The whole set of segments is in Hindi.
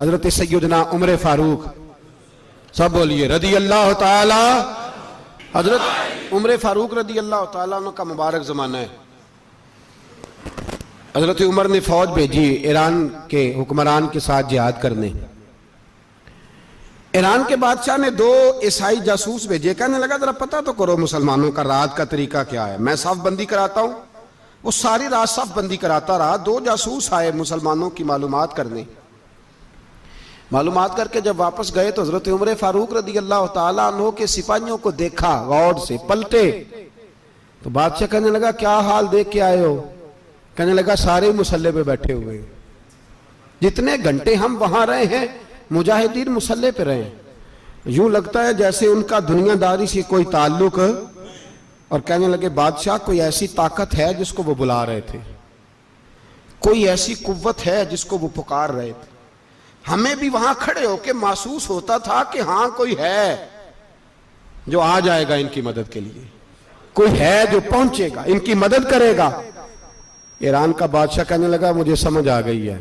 हजरत सैयदना उमर फारूक, सब बोलिए रदी अल्लाह ताला। हजरत उमर फारूक रदी अल्लाह ताला अन्हु का मुबारक जमाना है। हजरत उमर ने फौज भेजी ईरान के हुक्मरान के साथ जिहाद करने। ईरान के बादशाह ने 2 ईसाई जासूस भेजे, कहने लगा जरा पता तो करो मुसलमानों का रात का तरीका क्या है, मैं साफ बंदी कराता हूं। वो सारी रात साफ बंदी कराता रहा। 2 जासूस आए मुसलमानों की मालूमात करने। मालूमात करके जब वापस गए तो हजरत उमर फारूक रदी अल्लाह ताला अन्हु के सिपाहियों को देखा, गौर से पलटे तो बादशाह कहने लगा क्या हाल देख के आए हो? कहने लगा सारे मुसल्ले पे बैठे हुए, जितने घंटे हम वहां रहे हैं मुजाहिदीन मुसल्ले पे रहे, यूं लगता है जैसे उनका दुनियादारी से कोई ताल्लुक। और कहने लगे बादशाह कोई ऐसी ताकत है जिसको वो बुला रहे थे, कोई ऐसी कुव्वत है जिसको वो पुकार रहे थे। हमें भी वहां खड़े होके महसूस होता था कि हाँ कोई है जो आ जाएगा इनकी मदद के लिए, कोई है जो पहुंचेगा इनकी मदद करेगा। ईरान का बादशाह कहने लगा मुझे समझ आ गई है,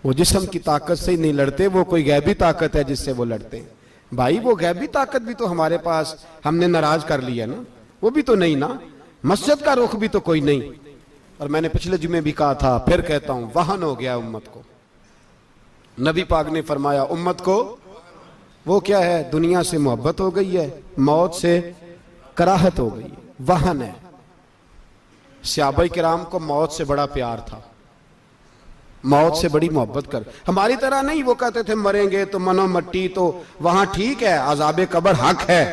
वो जिस्म की ताकत से ही नहीं लड़ते, वो कोई गैबी ताकत है जिससे वो लड़ते हैं। भाई वो गैबी ताकत भी तो हमारे पास हमने नाराज कर लिया ना, वो भी तो नहीं ना, मस्जिद का रुख भी तो कोई नहीं। और मैंने पिछले जुमे भी कहा था, फिर कहता हूं, वहन हो गया उम्मत को। नबी पाक ने फरमाया उम्मत को वो क्या है, दुनिया से मोहब्बत हो गई है, मौत से कराहत हो गई है, वहन है। सहाबाए किराम को मौत से बड़ा प्यार था, मौत से बड़ी मोहब्बत कर, हमारी तरह नहीं। वो कहते थे मरेंगे तो मनो मट्टी, तो वहां ठीक है, अजाबे कब्र हक है।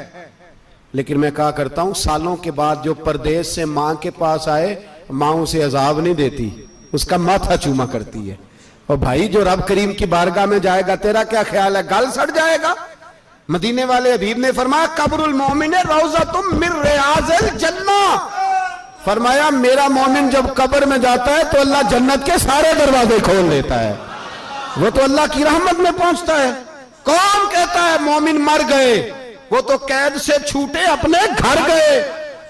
लेकिन मैं कहा करता हूं सालों के बाद जो परदेश से मां के पास आए, मां उसे अजाब नहीं देती, उसका माथा चूमा करती है। और भाई जो रब करीम की बारगाह में जाएगा, तेरा क्या ख्याल है, गल सड़ जाएगा? मदीने वाले हबीब ने फरमाया कब्रुल मोमिन रौज़तुम मिन रियाज़िल जन्ना, फरमाया मेरा मोमिन जब कब्र में जाता है तो अल्लाह जन्नत के सारे दरवाजे खोल देता है, वो तो अल्लाह की रहमत में पहुंचता है। कौन कहता है मोमिन मर गए, वो तो कैद से छूटे अपने घर गए।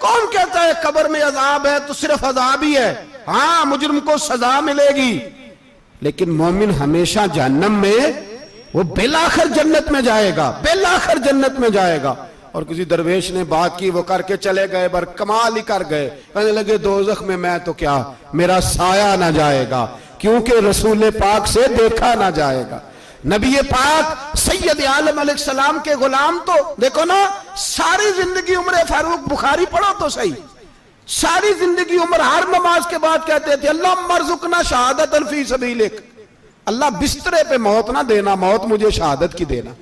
कौन कहता है कब्र में अजाब है तो सिर्फ अजाब ही है, हाँ मुजरिम को सजा मिलेगी, लेकिन मोमिन हमेशा जहन्नम में, वो बेलाखिर जन्नत में जाएगा, बेलाखिर जन्नत में जाएगा। और किसी दरवेश ने बात की, वो करके चले गए, बर कमाल ही कर गए, कहने लगे दोज़ख में मैं तो क्या, मेरा साया ना जाएगा, क्योंकि रसूल पाक से देखा ना जाएगा। नबी पाक सैयद आलम अलैहिस्सलाम के गुलाम तो देखो ना, सारी जिंदगी उमर फारूक, बुखारी पढ़ो तो सही, सारी जिंदगी उम्र हर नमाज के बाद कहते थे अल्लाह मरजुकना शहादत फी सबीलिक, अल्लाह बिस्तरे पे मौत ना देना, मौत मुझे शहादत की देना।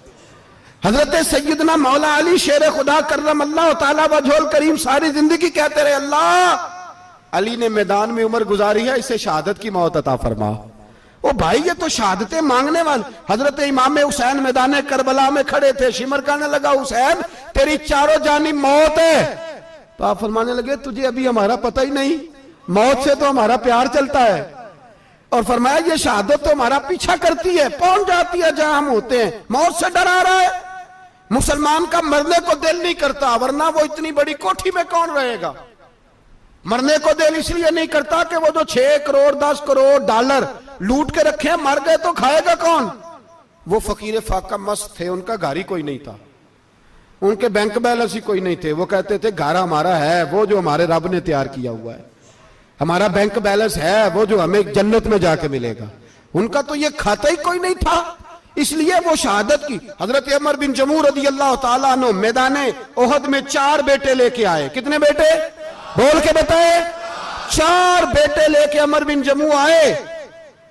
हजरत सैयदना मौला अली शेर खुदा करम अल्लाह ताला वजहुल करीम सारी जिंदगी कहते रहे अल्लाह अली ने मैदान में उम्र गुजारी है, इसे शहादत की मौत अता फरमा। ओ भाई ये तो शहादतें मांगने वाले। हजरत इमाम हुसैन मैदान करबला में खड़े थे, शिमर कहने लगा हुसैन तेरी चारों जानिब मौत है, तो आप फरमाने लगे तुझे अभी हमारा पता ही नहीं, मौत से तो हमारा प्यार चलता है। और फरमाया ये शहादत तो हमारा पीछा करती है, पहुंच जाती है जहां हम होते हैं, मौत से डरा रहा है। मुसलमान का मरने को दिल नहीं करता, वरना वो इतनी बड़ी कोठी में कौन रहेगा। मरने को दिल इसलिए नहीं करता कि वो जो 6 करोड़ 10 करोड़ डॉलर लूट के रखे, मर गए तो खाएगा कौन। वो फकीर फाका मस्त थे, उनका घर ही कोई नहीं था, उनके बैंक बैलेंस ही कोई नहीं थे। वो कहते थे घर हमारा है वो जो हमारे रब ने तैयार किया हुआ है, हमारा बैंक बैलेंस है वो जो हमें जन्नत में जाके मिलेगा। उनका तो ये खाता ही कोई नहीं था, इसलिए वो शहादत की। हजरत उमर बिन जमू रदी अल्लाह ताला अन्हु मैदाने ओहद में 4 बेटे लेके आए। कितने बेटे बोल के बताए? 4 बेटे लेके उमर बिन जमू आए,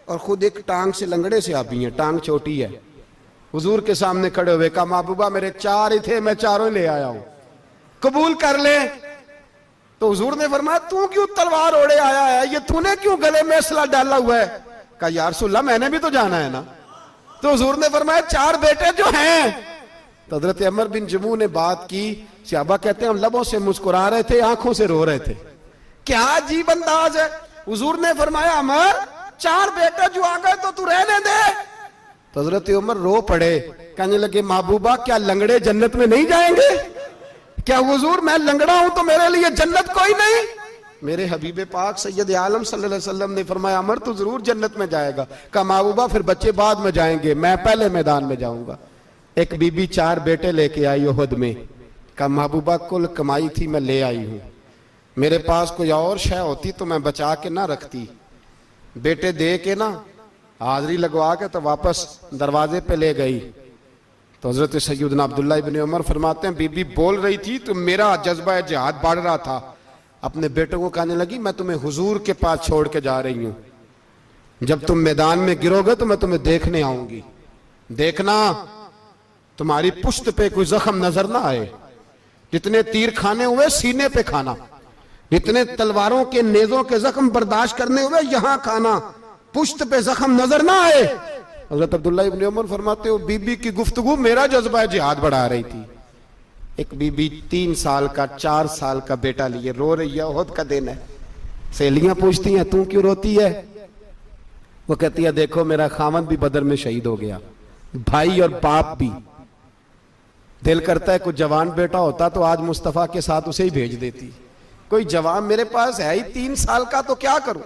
और खुद एक टांग से लंगड़े से आप भी हैं, टांग छोटी है। हुजूर के सामने खड़े हुए कहा महबूबा मेरे 4 ही थे, मैं 4 ही ले आया हूं, कबूल कर ले। तो हुजूर ने फरमाया तू क्यों तलवार ओढ़े आया है, ये तूने क्यों गले में असला डाला हुआ है? कहा या रसूलल्लाह मैंने भी तो जाना है ना। तो हुजूर ने फरमाया 4 बेटे जो हैं। तो हजरत उमर बिन जमू ने बात की, सहाबा कहते हैं हम लबों से मुस्कुरा रहे थे, आंखों से रो रहे थे, क्या अजीब अंदाज है। हुजूर ने फरमाया उमर 4 बेटे जो आ गए तो तू रहने दे। तो हजरत उमर रो पड़े, कहने लगे महबूबा क्या लंगड़े जन्नत में नहीं जाएंगे? क्या हुजूर मैं लंगड़ा हूं तो मेरे लिए जन्नत कोई नहीं? मेरे हबीब पाक सैयद आलम सल्लल्लाहु अलैहि वसल्लम ने फरमाया अमर तो जरूर जन्नत में जाएगा। कहा महबूबा फिर बच्चे बाद में जाएंगे, मैं पहले मैदान में जाऊंगा। एक बीबी 4 बेटे लेके आई उहद में। कहा महबूबा कुल कमाई थी मैं ले आई हूं, मेरे पास कोई और शय होती तो मैं बचा के ना रखती। बेटे दे के ना हाजिरी लगवा के तो वापस दरवाजे पे ले गई। तो हजरत सैयदना अब्दुल्ला इब्न उमर फरमाते हैं बीबी बोल रही थी तो मेरा जज्बा जिहाद बढ़ रहा था। अपने बेटों को कहने लगी मैं तुम्हें हुजूर के पास छोड़ के जा रही हूं, जब तुम मैदान में गिरोगे तो मैं तुम्हें देखने आऊंगी। देखना तुम्हारी पुश्त पे कोई जख्म नजर ना आए, जितने तीर खाने हुए सीने पे खाना, जितने तलवारों के नेजों के जख्म बर्दाश्त करने हुए यहां खाना, पुश्त पे जख्म नजर ना आए। हजरत अब्दुल्ला इब्न उमर फरमाते हो बीबी की गुफ्तगू मेरा जज्बा जिहाद बढ़ा रही थी। एक बीबी 3 साल का 4 साल का बेटा लिए रो रही है, उहद का दिन है। सहेलियां पूछती हैं तू क्यों रोती है? वो कहती है देखो मेरा खामद भी बदर में शहीद हो गया, भाई और बाप भी। दिल करता है कोई जवान बेटा होता तो आज मुस्तफा के साथ उसे ही भेज देती। कोई जवान मेरे पास है ही 3 साल का तो क्या करूं,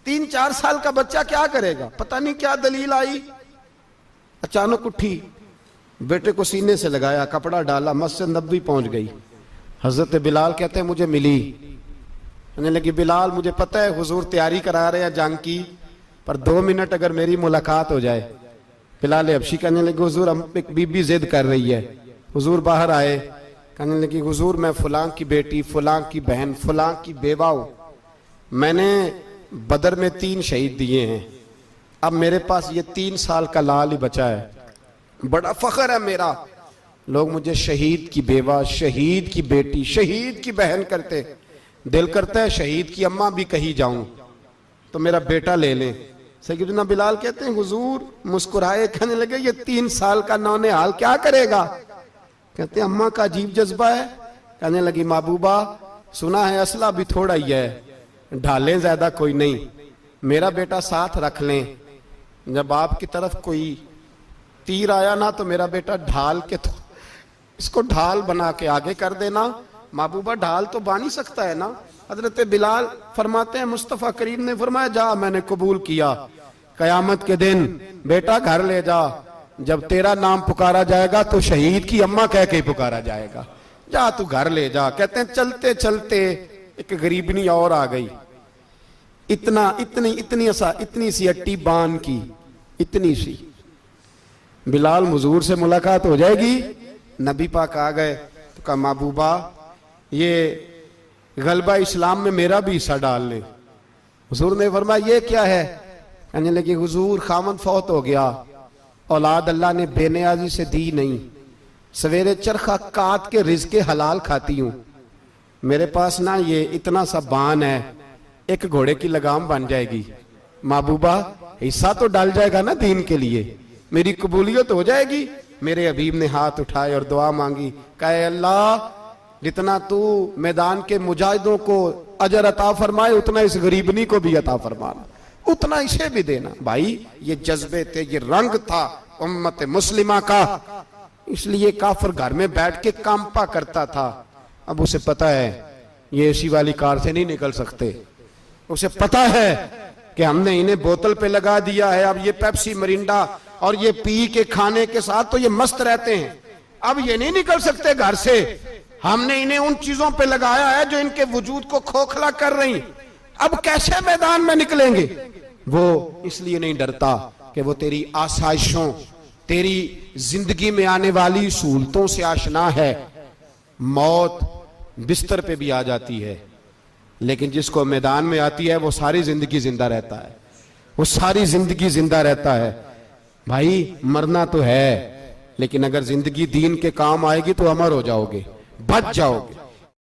3-4 साल का बच्चा क्या करेगा? पता नहीं क्या दलील आई, अचानक उठी, बेटे को सीने से लगाया, कपड़ा डाला, मस्जिद नबवी पहुंच गई। हजरत बिलाल कहते हैं मुझे मिली, कहने लगी बिलाल मुझे पता है हुजूर तैयारी करा रहे हैं जंग की, पर 2 मिनट अगर मेरी मुलाकात हो जाए। बिलाल हबशी कहने लगे हुजूर एक बीबी जिद कर रही है। हुजूर बाहर आए, कहने लगी हुजूर मैं फलां की बेटी, फलां की बहन, फलां की बेवा हूं, मैंने बदर में 3 शहीद दिए हैं, अब मेरे पास ये 3 साल का लाल ही बचा है, बड़ा फख्र है मेरा। लोग मुझे शहीद की बेवा, शहीद की बेटी, शहीद की बहन करते, दिल करता है शहीद की अम्मा भी कहीं जाऊं तो मेरा बेटा ले लें। सैयदना बिलाल कहते हैं हुजूर मुस्कुराए, कहने लगे ये 3 साल का नौनिहाल क्या करेगा? कहते हैं अम्मा का अजीब जज्बा है। कहने लगी महबूबा सुना है असला भी थोड़ा ही है, ढालें ज्यादा कोई नहीं, मेरा बेटा साथ रख लें, जब आपकी तरफ कोई तीर आया ना तो मेरा बेटा ढाल के तो इसको ढाल बना के आगे कर देना। महबूबा ढाल तो बांध ही सकता है ना। हजरत बिलाल फरमाते हैं मुस्तफा करीम ने फरमाया जा मैंने कबूल किया, कयामत के दिन बेटा घर ले जा, जब तेरा नाम पुकारा जाएगा तो शहीद की अम्मा कह के पुकारा जाएगा, जा तू घर ले जा। कहते हैं चलते चलते एक गरीबनी और आ गई, इतनी सी अट्टी बान की, इतनी सी। बिलाल हुजूर से मुलाकात हो जाएगी, नबी पाक आ गए तो कहा महबूबा ये गलबा इस्लाम में मेरा भी हिस्सा डाल ले। हुजूर ने फरमाया ये क्या है? कहने लगे हुजूर खामद फौत हो गया, औलाद अल्लाह ने बेनियाजी से दी नहीं, सवेरे चरखा काट के रिज़्क़े हलाल खाती हूं, मेरे पास ना ये इतना सा बान है, एक घोड़े की लगाम बन जाएगी, महबूबा हिस्सा तो डाल जाएगा ना दीन के लिए, मेरी कबूलियत हो जाएगी। मेरे हबीब ने हाथ उठाए और दुआ मांगी, कहे अल्लाह जितना तू मैदान के मुजाहिदों को अजर अता फरमाए उतना इस गरीबनी को भी अता फरमाना, उतना इसे भी देना। भाई ये जज्बे थे, ये रंग था उम्मत मुस्लिमा का, इसलिए काफिर घर में बैठ के कांपा करता था। अब उसे पता है ये एसी वाली कार से नहीं निकल सकते, उसे पता है कि हमने इन्हें बोतल पे लगा दिया है, अब ये पेप्सी मरिंडा और ये पी के खाने के साथ तो ये मस्त रहते हैं, अब ये नहीं निकल सकते घर से, हमने इन्हें उन चीजों पे लगाया है जो इनके वजूद को खोखला कर रही, अब कैसे मैदान में निकलेंगे? वो इसलिए नहीं डरता कि वो तेरी आसाइशों, तेरी जिंदगी में आने वाली सहूलतों से आशना है। मौत बिस्तर पे भी आ जाती है, लेकिन जिसको मैदान में आती है वो सारी जिंदगी जिंदा रहता है, वो सारी जिंदगी जिंदा रहता है। भाई मरना तो है, लेकिन अगर जिंदगी दीन के काम आएगी तो अमर हो जाओगे, बच जाओगे।